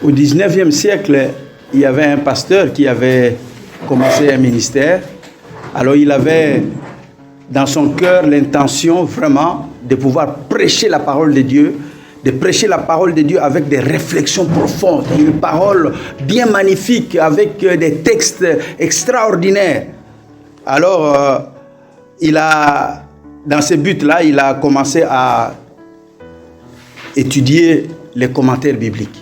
Au 19e siècle, il y avait un pasteur qui avait commencé un ministère. Alors il avait dans son cœur l'intention vraiment de pouvoir prêcher la parole de Dieu, de prêcher la parole de Dieu avec des réflexions profondes, une parole bien magnifique, avec des textes extraordinaires. Alors, dans ce but-là, il a commencé à étudier les commentaires bibliques.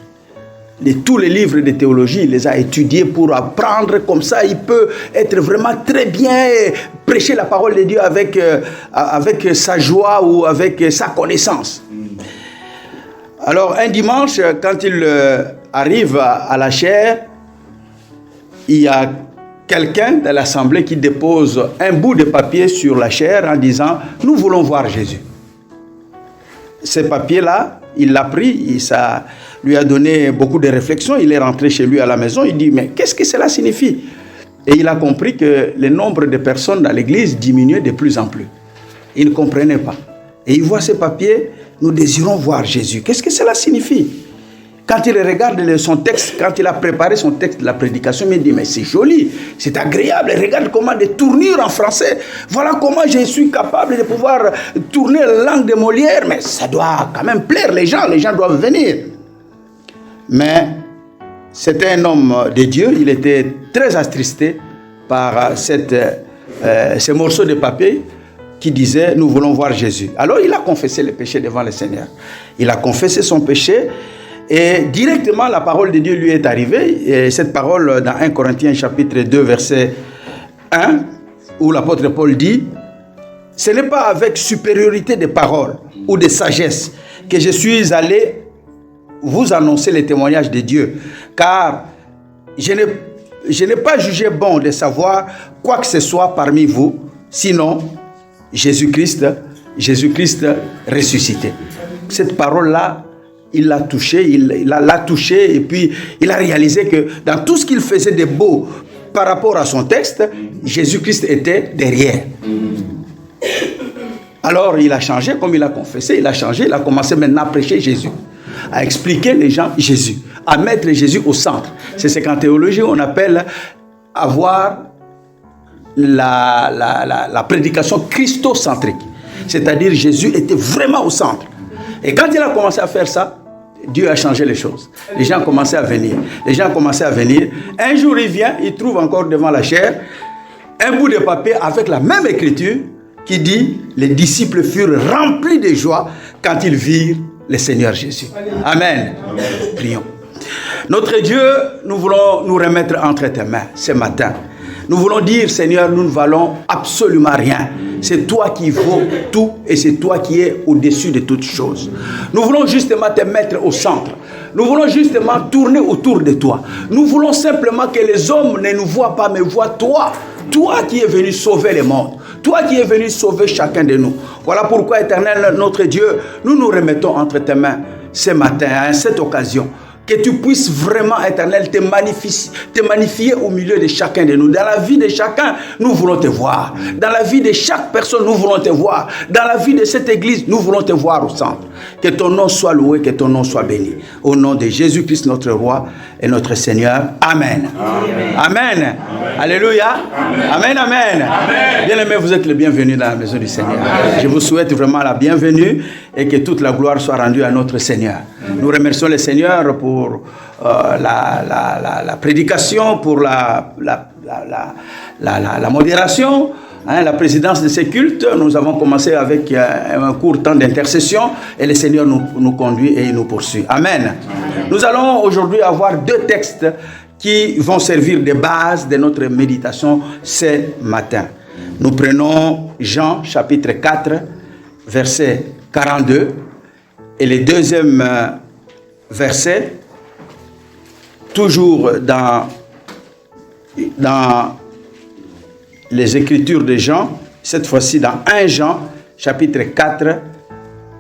Tous les livres de théologie, il les a étudiés pour apprendre, comme ça il peut être vraiment très bien et prêcher la parole de Dieu avec sa joie ou avec sa connaissance. Alors un dimanche, quand il arrive à la chaire, il y a quelqu'un de l'assemblée qui dépose un bout de papier sur la chaire en disant « Nous voulons voir Jésus ». Ce papier-là, il l'a pris, ça lui a donné beaucoup de réflexions. Il est rentré chez lui à la maison, il dit « Mais qu'est-ce que cela signifie ?» Et il a compris que le nombre de personnes dans l'église diminuait de plus en plus. Il ne comprenait pas. Et il voit ce papier, « Nous désirons voir Jésus ». Qu'est-ce que cela signifie? Quand il regarde son texte, quand il a préparé son texte de la prédication, il dit « Mais c'est joli, c'est agréable, regarde comment des tournures en français. Voilà comment je suis capable de pouvoir tourner la langue de Molière. Mais ça doit quand même plaire les gens doivent venir. » Mais c'était un homme de Dieu, il était très attristé par ce morceau de papier qui disait « Nous voulons voir Jésus ». Alors il a confessé le péché devant le Seigneur. Il a confessé son péché. Et directement, la parole de Dieu lui est arrivée. Et cette parole, dans 1 Corinthiens chapitre 2, verset 1, où l'apôtre Paul dit « Ce n'est pas avec supériorité de parole ou de sagesse que je suis allé vous annoncer les témoignages de Dieu, car je n'ai pas jugé bon de savoir quoi que ce soit parmi vous, sinon Jésus-Christ ressuscité. » Cette parole-là, il l'a touché, il l'a touché, et puis il a réalisé que dans tout ce qu'il faisait de beau par rapport à son texte, Jésus-Christ était derrière. Alors il a changé, comme il a confessé, il a changé, il a commencé maintenant à prêcher Jésus, à expliquer les gens Jésus, à mettre Jésus au centre. C'est ce qu'en théologie on appelle avoir la prédication christocentrique. C'est-à-dire Jésus était vraiment au centre. Et quand il a commencé à faire ça, Dieu a changé les choses. Les gens commençaient à venir. Un jour, il vient, il trouve encore devant la chaire un bout de papier avec la même écriture qui dit « Les disciples furent remplis de joie quand ils virent le Seigneur Jésus. » Amen. Amen. Prions. Notre Dieu, nous voulons nous remettre entre tes mains ce matin. Nous voulons dire, Seigneur, nous ne valons absolument rien. C'est toi qui vaux tout et c'est toi qui es au-dessus de toutes choses. Nous voulons justement te mettre au centre. Nous voulons justement tourner autour de toi. Nous voulons simplement que les hommes ne nous voient pas, mais voient toi. Toi qui es venu sauver le monde. Toi qui es venu sauver chacun de nous. Voilà pourquoi, Éternel, notre Dieu, nous nous remettons entre tes mains ce matin, à cette occasion. Que tu puisses vraiment, Éternel, te magnifier au milieu de chacun de nous. Dans la vie de chacun, nous voulons te voir. Dans la vie de chaque personne, nous voulons te voir. Dans la vie de cette église, nous voulons te voir au centre. Que ton nom soit loué, que ton nom soit béni. Au nom de Jésus-Christ, notre Roi et notre Seigneur. Amen. Amen. Amen. Amen. Alléluia. Amen. Amen. Amen. Bien-aimés, vous êtes les bienvenus dans la maison du Seigneur. Amen. Je vous souhaite vraiment la bienvenue et que toute la gloire soit rendue à notre Seigneur. Nous remercions le Seigneur pour la prédication, pour la modération, la présidence de ces cultes. Nous avons commencé avec un court temps d'intercession et le Seigneur nous conduit et il nous poursuit. Amen. Amen. Nous allons aujourd'hui avoir deux textes qui vont servir de base de notre méditation ce matin. Nous prenons Jean chapitre 4, verset 42 et le deuxième verset, toujours dans les Écritures de Jean, cette fois-ci dans 1 Jean, chapitre 4,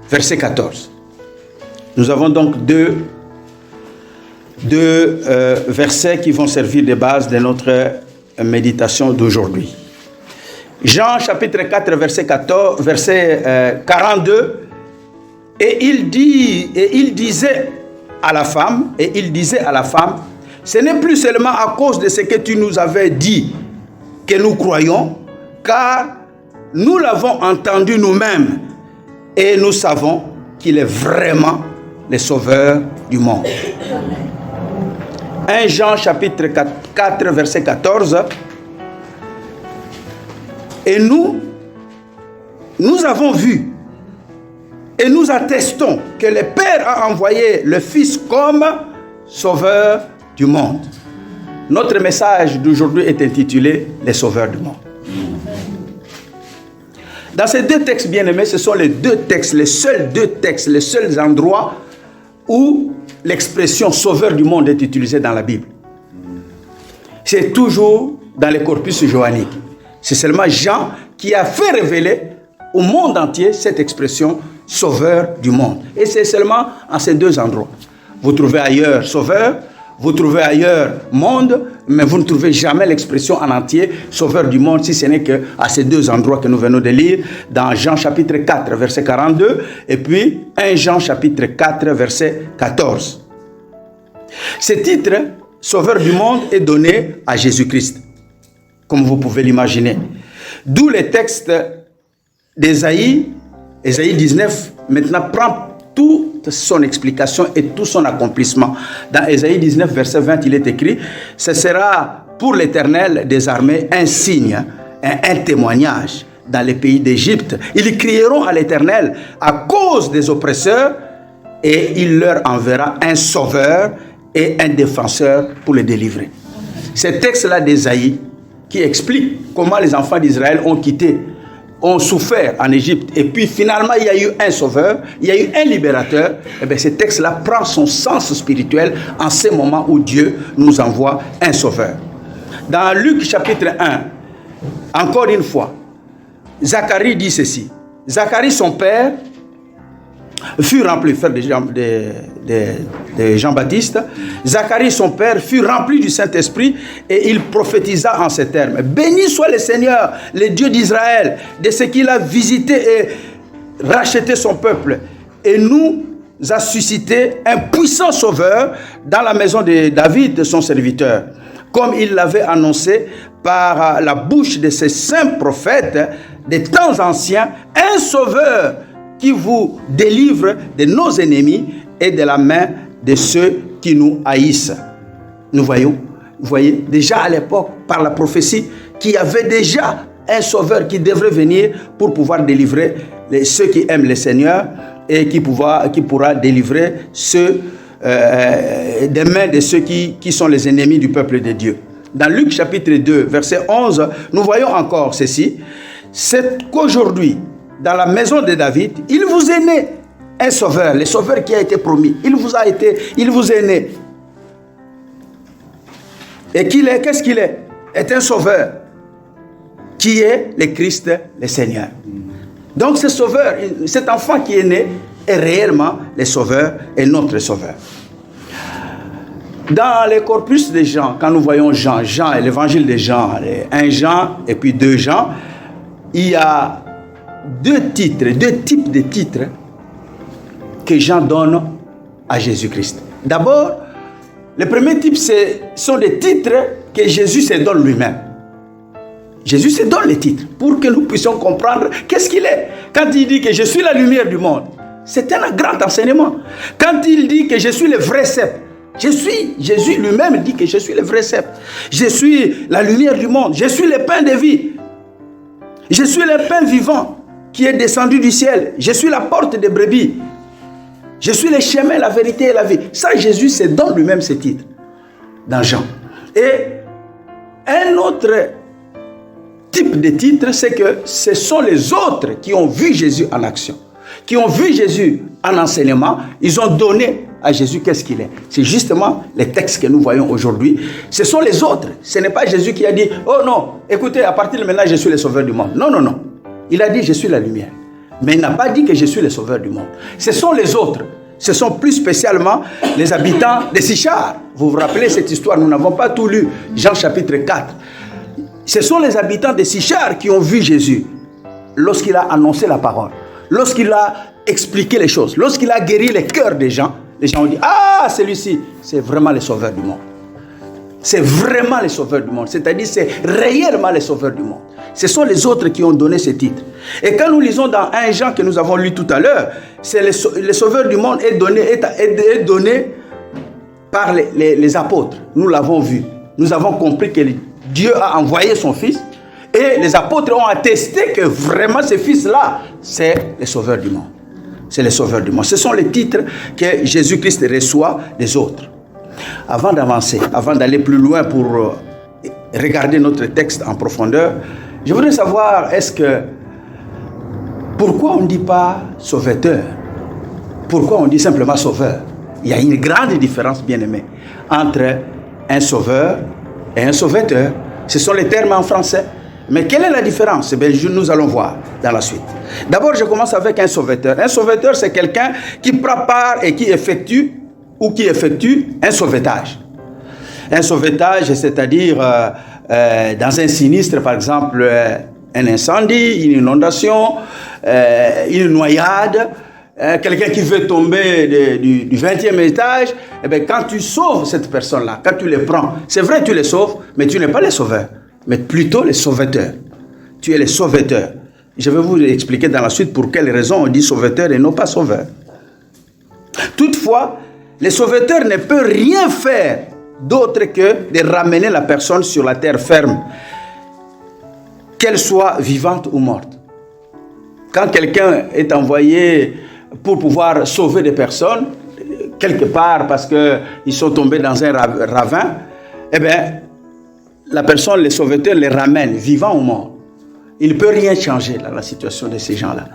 verset 14. Nous avons donc deux versets qui vont servir de base de notre méditation d'aujourd'hui. Jean, chapitre 4, verset 42, et il disait, à la femme, et il disait à la femme, ce n'est plus seulement à cause de ce que tu nous avais dit que nous croyons, car nous l'avons entendu nous-mêmes et nous savons qu'il est vraiment le sauveur du monde. 1 Jean chapitre 4 verset 14. Et nous avons vu et nous attestons que le Père a envoyé le Fils comme sauveur du monde. Notre message d'aujourd'hui est intitulé « Les sauveurs du monde ». Dans ces deux textes bien-aimés, ce sont les deux textes, les seuls deux textes, les seuls endroits où l'expression « sauveur du monde » est utilisée dans la Bible. C'est toujours dans le corpus johannique. C'est seulement Jean qui a fait révéler au monde entier cette expression « sauveur du monde ». Et c'est seulement en ces deux endroits. Vous trouvez ailleurs « sauveur », vous trouvez ailleurs « monde », mais vous ne trouvez jamais l'expression en entier « sauveur du monde » si ce n'est qu'à ces deux endroits que nous venons de lire, dans Jean chapitre 4, verset 42, et puis 1 Jean chapitre 4, verset 14. Ce titre « sauveur du monde » est donné à Jésus-Christ, comme vous pouvez l'imaginer. D'où les textes d'Ésaïe, Ésaïe 19, maintenant prend toute son explication et tout son accomplissement. Dans Ésaïe 19, verset 20, il est écrit « Ce sera pour l'Éternel des armées un signe, un témoignage dans les pays d'Égypte. Ils crieront à l'Éternel à cause des oppresseurs et il leur enverra un sauveur et un défenseur pour les délivrer. » Ce texte-là d'Ésaïe qui explique comment les enfants d'Israël ont souffert en Égypte, et puis finalement il y a eu un sauveur, il y a eu un libérateur, et bien ce texte-là prend son sens spirituel en ce moment où Dieu nous envoie un sauveur. Dans Luc chapitre 1, encore une fois, Zacharie dit ceci. Zacharie, son père, fut rempli, frère de Jean-Baptiste, Zacharie, son père, fut rempli du Saint-Esprit et il prophétisa en ces termes. Béni soit le Seigneur, le Dieu d'Israël, de ce qu'il a visité et racheté son peuple et nous a suscité un puissant sauveur dans la maison de David, son serviteur, comme il l'avait annoncé par la bouche de ses saints prophètes des temps anciens, un sauveur qui vous délivre de nos ennemis et de la main de ceux qui nous haïssent. Nous voyons, vous voyez, déjà à l'époque, par la prophétie, qu'il y avait déjà un sauveur qui devrait venir pour pouvoir délivrer ceux qui aiment le Seigneur et qui pourra délivrer ceux des mains de ceux qui sont les ennemis du peuple de Dieu. Dans Luc chapitre 2, verset 11, nous voyons encore ceci. C'est qu'aujourd'hui, dans la maison de David, il vous est né un sauveur, le sauveur qui a été promis. Il vous est né. Et qu'est-ce qu'il est? Est un sauveur qui est le Christ, le Seigneur. Donc ce sauveur, cet enfant qui est né, est réellement le sauveur et notre sauveur. Dans le corpus de Jean, quand nous voyons Jean et l'évangile de Jean, 1 Jean et puis 2 Jean, il y a deux types de titres que Jean donne à Jésus-Christ. D'abord, le premier type, sont des titres que Jésus se donne lui-même. Jésus se donne les titres pour que nous puissions comprendre qu'est-ce qu'il est. Quand il dit que je suis la lumière du monde, c'est un grand enseignement. Quand il dit que je suis le vrai cep, Jésus lui-même dit que je suis le vrai cep. Je suis la lumière du monde, je suis le pain de vie. Je suis le pain vivant qui est descendu du ciel. Je suis la porte des brebis. Je suis le chemin, la vérité et la vie. Ça, Jésus se donne lui-même ce titre dans Jean. Et un autre type de titre, c'est que ce sont les autres qui ont vu Jésus en action, qui ont vu Jésus en enseignement. Ils ont donné à Jésus qu'est-ce qu'il est. C'est justement les textes que nous voyons aujourd'hui. Ce sont les autres. Ce n'est pas Jésus qui a dit « Oh non, écoutez, à partir de maintenant, je suis le sauveur du monde. » Non, non, non. Il a dit « Je suis la lumière. » Mais il n'a pas dit que je suis le sauveur du monde. Ce sont les autres. Ce sont plus spécialement les habitants de Sichar. Vous vous rappelez cette histoire, nous n'avons pas tout lu. Jean chapitre 4. Ce sont les habitants de Sichar qui ont vu Jésus lorsqu'il a annoncé la parole, lorsqu'il a expliqué les choses, lorsqu'il a guéri les cœurs des gens. les gens ont dit, ah, celui-ci, c'est vraiment le sauveur du monde. C'est vraiment le sauveur du monde. C'est-à-dire, c'est réellement le sauveur du monde. Ce sont les autres qui ont donné ce titre. Et quand nous lisons dans 1 Jean que nous avons lu tout à l'heure, c'est le sauveur du monde est donné par les apôtres. Nous l'avons vu. Nous avons compris que Dieu a envoyé son Fils et les apôtres ont attesté que vraiment ce Fils-là, c'est le sauveur du monde. C'est le sauveur du monde. Ce sont les titres que Jésus-Christ reçoit des autres. Avant d'avancer, avant d'aller plus loin pour regarder notre texte en profondeur, je voudrais savoir, pourquoi on ne dit pas sauveteur? Pourquoi on dit simplement sauveur? Il y a une grande différence, bien-aimés, entre un sauveur et un sauveteur. Ce sont les termes en français. Mais quelle est la différence? Nous allons voir dans la suite. D'abord, je commence avec un sauveteur. Un sauveteur, c'est quelqu'un qui prend part et qui effectue un sauvetage. Un sauvetage, c'est-à-dire dans un sinistre, par exemple, un incendie, une inondation, une noyade, quelqu'un qui veut tomber du 20e étage, eh bien, quand tu sauves cette personne-là, quand tu les prends, c'est vrai, tu les sauves, mais tu n'es pas le sauveur, mais plutôt le sauveteur. Tu es le sauveteur. Je vais vous expliquer dans la suite pour quelles raisons on dit sauveteur et non pas sauveur. Toutefois, le sauveteur ne peut rien faire d'autre que de ramener la personne sur la terre ferme, qu'elle soit vivante ou morte. Quand quelqu'un est envoyé pour pouvoir sauver des personnes, quelque part parce qu'ils sont tombés dans un ravin, eh bien, la personne, le sauveteur, les ramène, vivants ou morts. Il ne peut rien changer dans la situation de ces gens-là.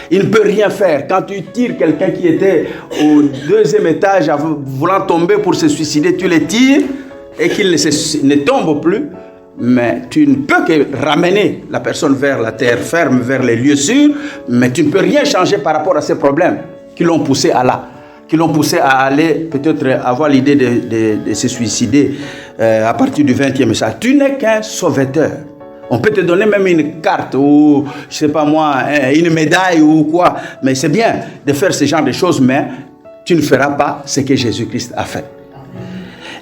Il ne peut rien faire. Quand tu tires quelqu'un qui était au 2e étage voulant tomber pour se suicider, tu le tires et qu'il ne tombe plus, mais tu ne peux que ramener la personne vers la terre ferme, vers les lieux sûrs, mais tu ne peux rien changer par rapport à ces problèmes qui l'ont poussé à là, qui l'ont poussé à aller peut-être avoir l'idée de se suicider à partir du 20e étage. Tu n'es qu'un sauveteur. On peut te donner même une carte ou, je sais pas moi, une médaille ou quoi. Mais c'est bien de faire ce genre de choses, mais tu ne feras pas ce que Jésus-Christ a fait.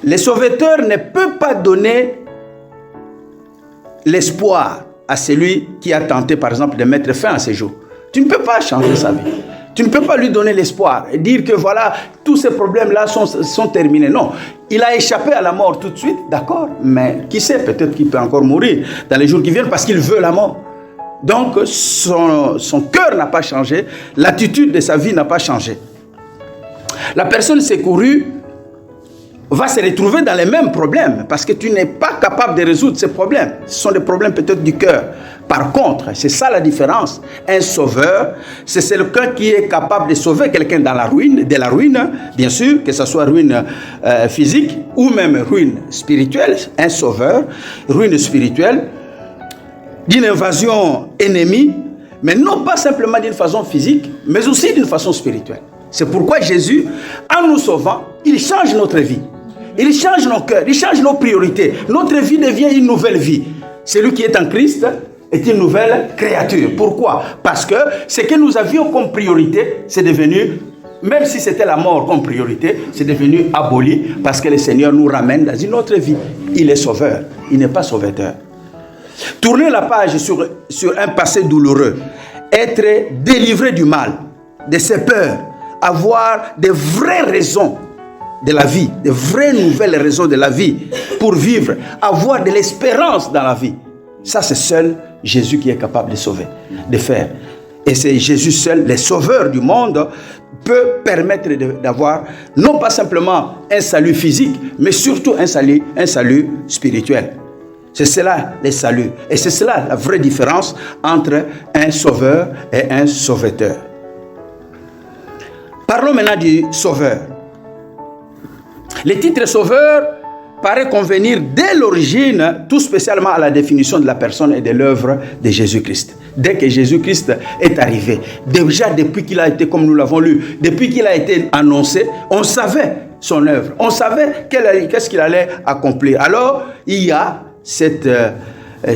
Le sauveteur ne peut pas donner l'espoir à celui qui a tenté, par exemple, de mettre fin à ses jours. Tu ne peux pas changer sa vie. Tu ne peux pas lui donner l'espoir et dire que voilà, tous ces problèmes-là sont terminés. Non, il a échappé à la mort tout de suite, d'accord, mais qui sait, peut-être qu'il peut encore mourir dans les jours qui viennent parce qu'il veut la mort. Donc, son cœur n'a pas changé, l'attitude de sa vie n'a pas changé. La personne secourue va se retrouver dans les mêmes problèmes parce que tu n'es pas capable de résoudre ces problèmes. Ce sont des problèmes peut-être du cœur. Par contre, c'est ça la différence. Un sauveur, c'est quelqu'un qui est capable de sauver quelqu'un dans la ruine, de la ruine, bien sûr, que ce soit ruine physique ou même ruine spirituelle. Un sauveur, ruine spirituelle, d'une invasion ennemie, mais non pas simplement d'une façon physique, mais aussi d'une façon spirituelle. C'est pourquoi Jésus, en nous sauvant, il change notre vie. Il change nos cœurs, il change nos priorités. Notre vie devient une nouvelle vie. Celui qui est en Christ est une nouvelle créature. Pourquoi? Parce que ce que nous avions comme priorité, c'est devenu, même si c'était la mort comme priorité, c'est devenu aboli parce que le Seigneur nous ramène dans une autre vie. Il est sauveur, il n'est pas sauveteur. Tourner la page sur un passé douloureux, être délivré du mal, de ses peurs, avoir de vraies raisons de la vie, de vraies nouvelles raisons de la vie pour vivre, avoir de l'espérance dans la vie. Ça, c'est seul Jésus qui est capable de sauver, de faire. Et c'est Jésus seul, le sauveur du monde, peut permettre d'avoir non pas simplement un salut physique, mais surtout un salut spirituel. C'est cela le salut. Et c'est cela la vraie différence entre un sauveur et un sauveteur. Parlons maintenant du sauveur. Le titre sauveur paraît convenir dès l'origine, tout spécialement à la définition de la personne et de l'œuvre de Jésus-Christ. Dès que Jésus-Christ est arrivé, déjà depuis qu'il a été, comme nous l'avons lu, depuis qu'il a été annoncé, on savait son œuvre, on savait qu'est-ce qu'il allait accomplir. Alors, il y a cette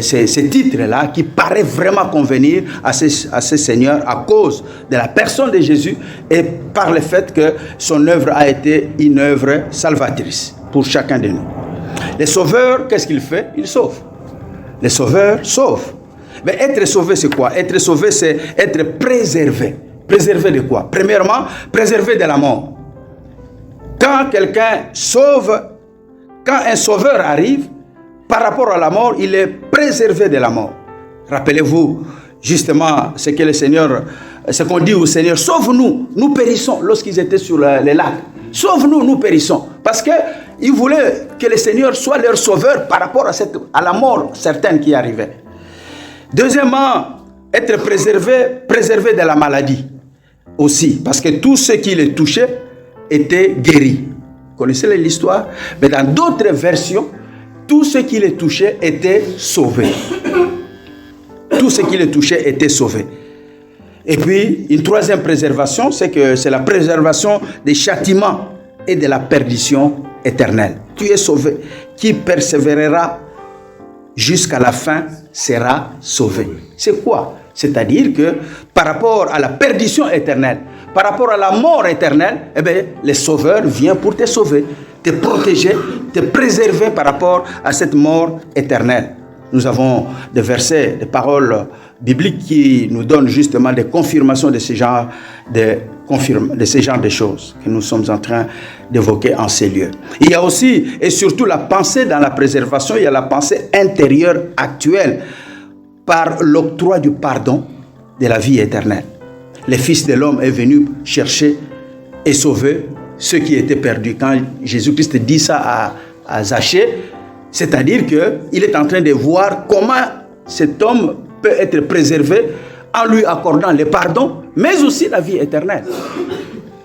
ces titres-là qui paraissent vraiment convenir à ce Seigneur à cause de la personne de Jésus et par le fait que son œuvre a été une œuvre salvatrice pour chacun de nous. Les sauveurs, qu'est-ce qu'il fait? Il sauve. Les sauveurs sauvent. Mais être sauvé, c'est quoi? Être sauvé, c'est être préservé. Préservé de quoi? Premièrement, préservé de la mort. Quand quelqu'un sauve, quand un sauveur arrive, par rapport à la mort, il est préservé de la mort. Rappelez-vous justement ce que le Seigneur, ce qu'on dit au Seigneur, sauve-nous, nous périssons lorsqu'ils étaient sur les lacs. Sauve-nous, nous périssons. Parce qu'il voulait que le Seigneur soit leur sauveur par rapport à la mort certaine qui arrivait. Deuxièmement, être préservé de la maladie aussi. Parce que tous ceux qui les touchaient étaient guéris. Vous connaissez l'histoire? Mais dans d'autres versions, tous ceux qui les touchaient étaient sauvés. Tous ceux qui les touchaient étaient sauvés. Et puis, une troisième préservation, c'est la préservation des châtiments et de la perdition éternelle. Tu es sauvé. Qui persévérera jusqu'à la fin sera sauvé. C'est quoi? C'est-à-dire que par rapport à la perdition éternelle, par rapport à la mort éternelle, eh bien, le Sauveur vient pour te sauver, te protéger, te préserver par rapport à cette mort éternelle. Nous avons des versets, des paroles bibliques qui nous donnent justement des confirmations de ce genre de choses que nous sommes en train d'évoquer en ces lieux. Il y a aussi et surtout la pensée dans la préservation, il y a la pensée intérieure actuelle par l'octroi du pardon de la vie éternelle. Le Fils de l'homme est venu chercher et sauver ceux qui étaient perdus. Quand Jésus-Christ dit ça à Zachée, c'est-à-dire qu'il est en train de voir comment cet homme peut être préservé en lui accordant le pardon, mais aussi la vie éternelle.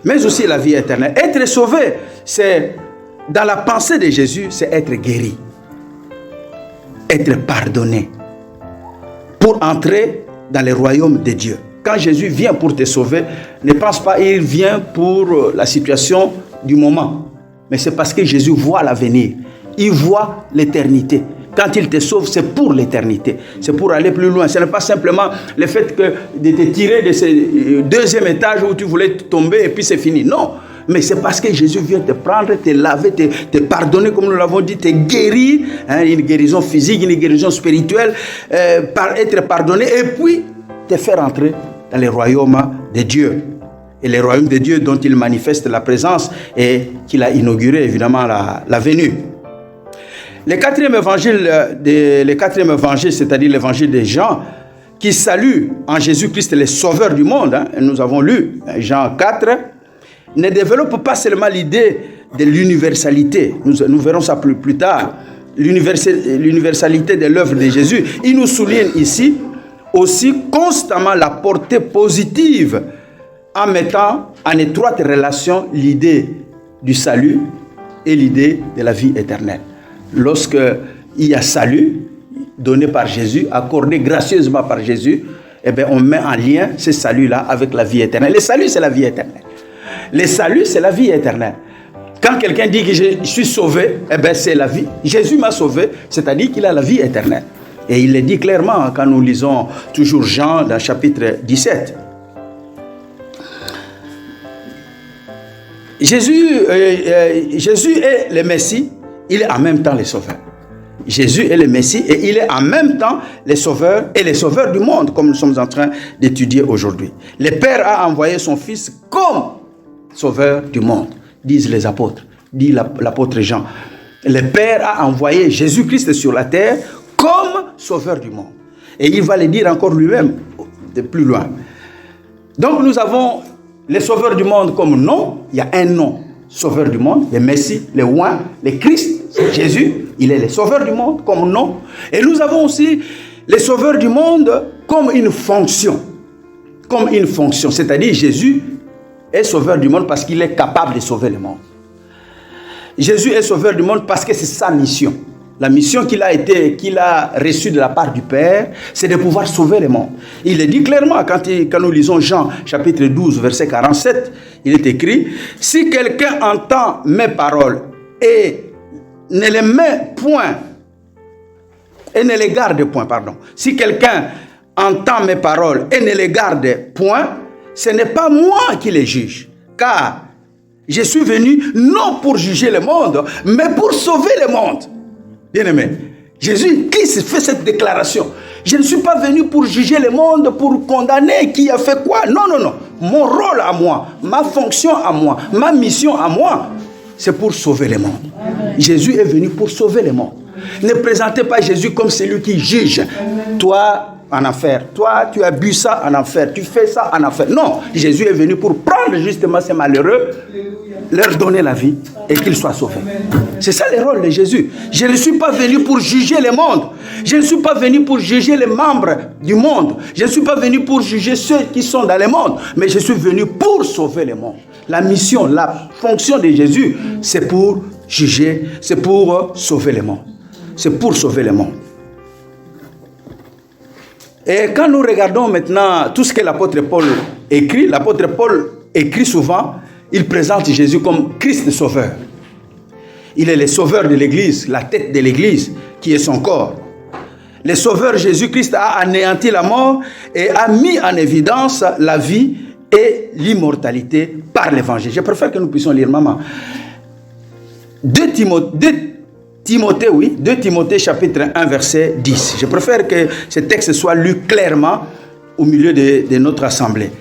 Mais aussi la vie éternelle. Être sauvé, c'est, dans la pensée de Jésus, c'est être guéri. Être pardonné. Pour entrer dans le royaume de Dieu. Quand Jésus vient pour te sauver, ne pense pas qu'il vient pour la situation du moment. Mais c'est parce que Jésus voit l'avenir. Il voit l'éternité. Quand il te sauve, c'est pour l'éternité. C'est pour aller plus loin. Ce n'est pas simplement le fait de te tirer de ce deuxième étage où tu voulais tomber et puis c'est fini. Non. Mais c'est parce que Jésus vient te prendre, te laver, te pardonner, comme nous l'avons dit, te guérir. Une guérison physique, une guérison spirituelle, être pardonné et puis te faire entrer dans le royaume de Dieu. Et le royaume de Dieu dont il manifeste la présence et qu'il a inauguré évidemment la venue. Le quatrième évangile, c'est-à-dire l'évangile de Jean, qui salue en Jésus-Christ le Sauveur du monde, nous avons lu Jean 4, ne développe pas seulement l'idée de l'universalité, nous verrons ça plus tard, l'universalité de l'œuvre de Jésus. Il nous souligne ici aussi constamment la portée positive en mettant en étroite relation l'idée du salut et l'idée de la vie éternelle. Lorsqu'il y a salut donné par Jésus, accordé gracieusement par Jésus, eh bien, on met en lien ce salut-là avec la vie éternelle. Le salut, c'est la vie éternelle. Le salut, c'est la vie éternelle. Quand quelqu'un dit que je suis sauvé, eh bien, c'est la vie. Jésus m'a sauvé, c'est-à-dire qu'il a la vie éternelle. Et il le dit clairement quand nous lisons toujours Jean dans le chapitre 17. Jésus est le Messie. Il est en même temps le Sauveur. Jésus est le Messie et il est en même temps le Sauveur et le Sauveur du monde, comme nous sommes en train d'étudier aujourd'hui. Le Père a envoyé son Fils comme Sauveur du monde, disent les apôtres, dit l'apôtre Jean. Le Père a envoyé Jésus-Christ sur la terre comme Sauveur du monde. Et il va le dire encore lui-même de plus loin. Donc nous avons le Sauveur du monde comme nom, il y a un nom. Sauveur du monde, le Messie, le Oint, le Christ, c'est Jésus, il est le Sauveur du monde comme nom. Et nous avons aussi le Sauveur du monde comme une fonction. Comme une fonction, c'est-à-dire Jésus est Sauveur du monde parce qu'il est capable de sauver le monde. Jésus est Sauveur du monde parce que c'est sa mission. La mission qu'il a reçue de la part du Père, c'est de pouvoir sauver le monde. Il le dit clairement quand nous lisons Jean chapitre 12, verset 47, il est écrit « Si quelqu'un entend mes paroles et ne les met point et ne les garde point, pardon. Si quelqu'un entend mes paroles et ne les garde point, ce n'est pas moi qui les juge. Car je suis venu non pour juger le monde, mais pour sauver le monde. Bien-aimé, Jésus-Christ fait cette déclaration. Je ne suis pas venu pour juger le monde, pour condamner qui a fait quoi. Non, non, non. Mon rôle à moi, ma fonction à moi, ma mission à moi, c'est pour sauver le monde. Jésus est venu pour sauver le monde. Ne présentez pas Jésus comme celui qui juge. Toi, en enfer. Toi, tu as bu ça en enfer. Tu fais ça en enfer. Non, Jésus est venu pour prendre justement ces malheureux, leur donner la vie et qu'ils soient sauvés. C'est ça le rôle de Jésus. Je ne suis pas venu pour juger le monde. Je ne suis pas venu pour juger les membres du monde. Je ne suis pas venu pour juger ceux qui sont dans le monde. Mais je suis venu pour sauver le monde. La mission, la fonction de Jésus, c'est pour juger, c'est pour sauver le monde. C'est pour sauver le monde. Et quand nous regardons maintenant tout ce que l'apôtre Paul écrit, l'apôtre Paul écrit souvent, il présente Jésus comme Christ sauveur. Il est le sauveur de l'Église, la tête de l'Église, qui est son corps. Le sauveur Jésus-Christ a anéanti la mort et a mis en évidence la vie et l'immortalité par l'Évangile. Je préfère que nous puissions lire, maman. 2 Timothée chapitre 1 verset 10. Je préfère que ce texte soit lu clairement au milieu de notre assemblée.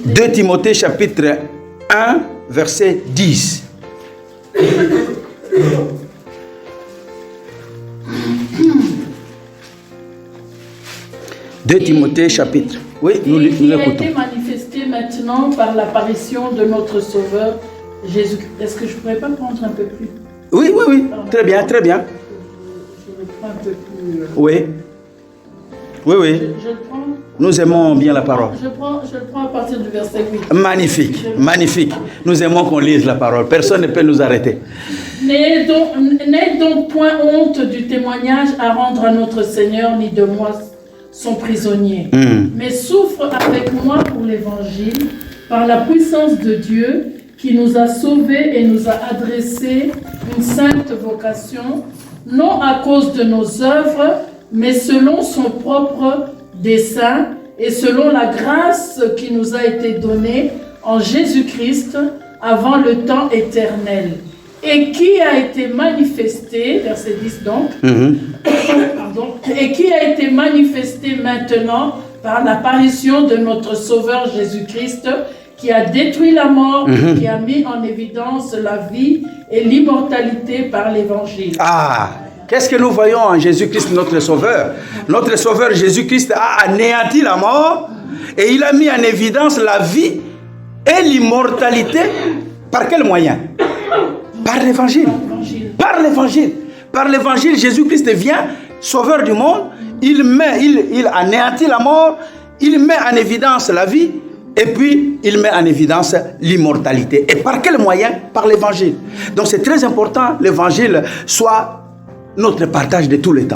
2 Timothée chapitre 1 verset 10. De Timothée chapitre. Oui, nous l'écoutons. Il a été manifesté maintenant par l'apparition de notre Sauveur Jésus. Est-ce que je ne pourrais pas prendre un peu plus? Oui, oui, oui. Très bien, très bien. Je le prends un peu plus. Oui. Oui, oui. Je le prends. Nous aimons bien la parole. Je le prends à partir du verset 8. Magnifique, magnifique. Nous aimons qu'on lise la parole. Personne ne peut nous arrêter. N'ayez donc point honte du témoignage à rendre à notre Seigneur, ni de moi, son prisonnier. Mais souffre avec moi pour l'Évangile, par la puissance de Dieu, qui nous a sauvés et nous a adressé une sainte vocation, non à cause de nos œuvres, mais selon son propre dessein et selon la grâce qui nous a été donnée en Jésus-Christ avant le temps éternel, et qui a été manifesté, verset 10 donc, et qui a été manifesté maintenant par l'apparition de notre Sauveur Jésus-Christ, qui a détruit la mort, qui a mis en évidence la vie et l'immortalité par l'Évangile. Ah, qu'est-ce que nous voyons en Jésus-Christ, notre Sauveur? Notre Sauveur Jésus-Christ a anéanti la mort et il a mis en évidence la vie et l'immortalité. Par quel moyen? Par l'Évangile. Par l'Évangile. Par l'Évangile, Jésus-Christ vient, Sauveur du monde. Il anéantit la mort, il met en évidence la vie. Et puis, il met en évidence l'immortalité. Et par quel moyen? Par l'Évangile. Donc, c'est très important, l'Évangile soit notre partage de tous les temps.